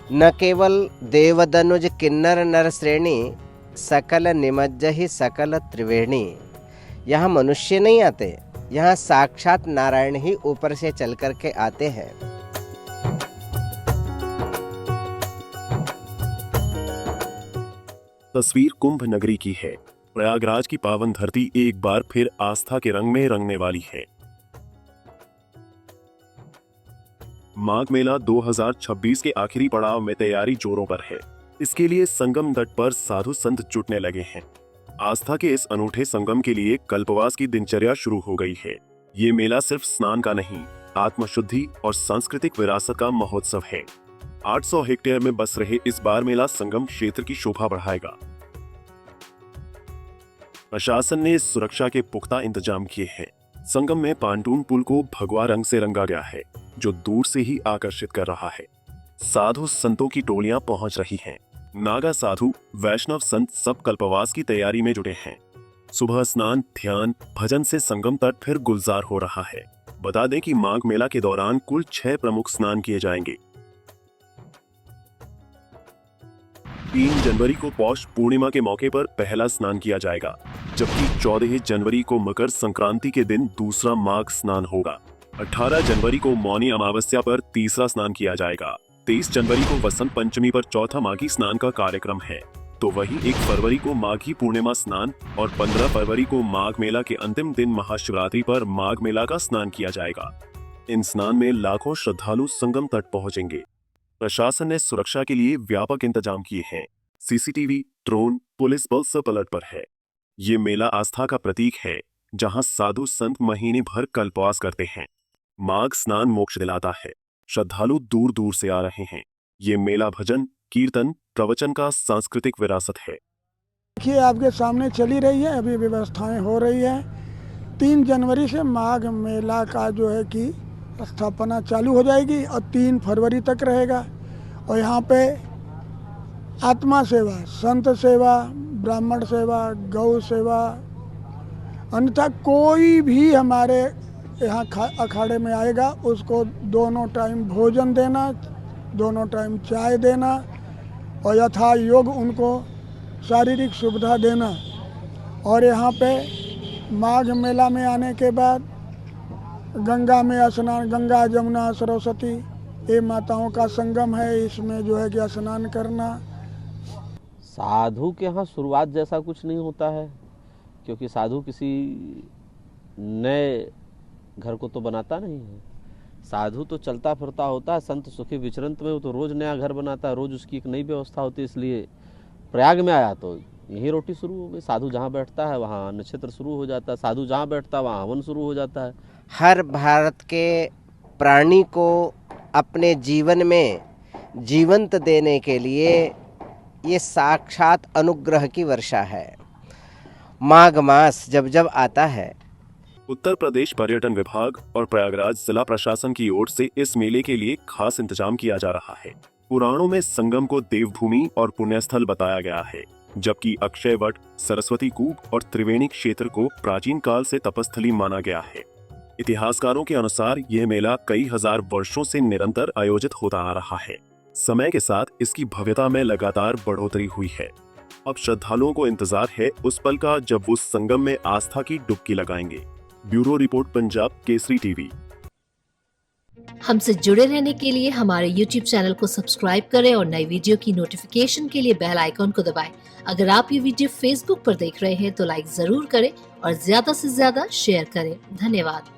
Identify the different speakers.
Speaker 1: न केवल देवदनुज किन्नर नर श्रेणी, सकल निमज्जहि सकल त्रिवेणी। यहाँ मनुष्य नहीं आते, यहाँ साक्षात नारायण ही ऊपर से चल कर के आते हैं।
Speaker 2: तस्वीर कुंभ नगरी की है। प्रयागराज की पावन धरती एक बार फिर आस्था के रंग में रंगने वाली है। माघ मेला 2026 के आखिरी पड़ाव में तैयारी जोरों पर है। इसके लिए संगम तट पर साधु संत जुटने लगे हैं। आस्था के इस अनूठे संगम के लिए कल्पवास की दिनचर्या शुरू हो गई है। ये मेला सिर्फ स्नान का नहीं, आत्मशुद्धि और सांस्कृतिक विरासत का महोत्सव है। 800 हेक्टेयर में बस रहे इस बार मेला संगम क्षेत्र की शोभा बढ़ाएगा। प्रशासन ने सुरक्षा के पुख्ता इंतजाम किए हैं। संगम में पांटून पुल को भगवा रंग से रंगा गया है, जो दूर से ही आकर्षित कर रहा है। साधु संतों की टोलियां पहुंच रही हैं। नागा साधु, वैष्णव संत सब कल्पवास की तैयारी में जुटे हैं। सुबह स्नान, ध्यान, भजन से संगम तट फिर गुलजार हो रहा है। बता दें कि माघ मेला के दौरान कुल 6 प्रमुख स्नान किए जाएंगे। 3 जनवरी को पौष पूर्णिमा के मौके पर पहला स्नान किया जाएगा, जबकि 14 जनवरी को मकर संक्रांति के दिन दूसरा माघ स्नान होगा। 18 जनवरी को मौनी अमावस्या पर तीसरा स्नान किया जाएगा। 23 जनवरी को वसंत पंचमी पर चौथा माघी स्नान का कार्यक्रम है। तो वहीं 1 फरवरी को माघी पूर्णिमा स्नान और 15 फरवरी को माघ मेला के अंतिम दिन महाशिवरात्रि पर माघ मेला का स्नान किया जाएगा। इन स्नान में लाखों श्रद्धालु संगम तट पहुंचेंगे। प्रशासन ने सुरक्षा के लिए व्यापक इंतजाम किए हैं। सीसीटीवी, ड्रोन, पुलिस बल सब अलर्ट पर है। ये मेला आस्था का प्रतीक है, जहां साधु संत महीने भर कल्पवास करते हैं। माघ स्नान मोक्ष दिलाता है। श्रद्धालु दूर दूर से आ रहे हैं। ये मेला भजन, कीर्तन, प्रवचन का सांस्कृतिक विरासत है।
Speaker 3: देखिए, आपके सामने चली रही है, अभी व्यवस्थाएं हो रही है। 3 जनवरी से माघ मेला का जो है कि स्थापना चालू हो जाएगी और 3 फरवरी तक रहेगा। और यहाँ पे आत्मा सेवा, संत सेवा, ब्राह्मण सेवा, गौ सेवा, अन्यथा कोई भी हमारे यहाँ अखाड़े में आएगा उसको दोनों टाइम भोजन देना, दोनों टाइम चाय देना और यथा योग उनको शारीरिक सुविधा देना। और यहाँ पे माघ मेला में आने के बाद गंगा में स्नान, गंगा जमुना सरस्वती ये माताओं का संगम है, इसमें जो है कि स्नान करना।
Speaker 4: साधु के यहाँ शुरुआत जैसा कुछ नहीं होता है, क्योंकि साधु किसी नए घर को तो बनाता नहीं है। साधु तो चलता फिरता होता है। संत सुखी विचरंत में वो तो रोज नया घर बनाता है, रोज उसकी एक नई व्यवस्था होती है। इसलिए प्रयाग में आया तो यही रोटी शुरू हो गई। साधु जहाँ बैठता है वहाँ नक्षत्र शुरू हो जाता है, साधु जहाँ बैठता है वहाँ हवन शुरू हो जाता है।
Speaker 1: हर भारत के प्राणी को अपने जीवन में जीवंत देने के लिए ये साक्षात अनुग्रह की वर्षा है। माघ मास जब जब आता है,
Speaker 2: उत्तर प्रदेश पर्यटन विभाग और प्रयागराज जिला प्रशासन की ओर से इस मेले के लिए खास इंतजाम किया जा रहा है। पुराणों में संगम को देवभूमि और पुण्यस्थल बताया गया है, जबकि अक्षय वट, सरस्वती कूप और त्रिवेणी क्षेत्र को प्राचीन काल से तपस्थली माना गया है। इतिहासकारों के अनुसार यह मेला कई हजार वर्षों से निरंतर आयोजित होता आ रहा है। समय के साथ इसकी भव्यता में लगातार बढ़ोतरी हुई है। अब श्रद्धालुओं को इंतजार है उस पल का जब वो संगम में आस्था की डुबकी लगाएंगे। Bureau report, Punjab Kesari TV.
Speaker 5: हमसे जुड़े रहने के लिए हमारे YouTube चैनल को सब्सक्राइब करें और नई वीडियो की नोटिफिकेशन के लिए बेल आइकॉन को दबाएं। अगर आप ये वीडियो Facebook पर देख रहे हैं तो लाइक जरूर करें और ज्यादा से ज्यादा शेयर करें। धन्यवाद।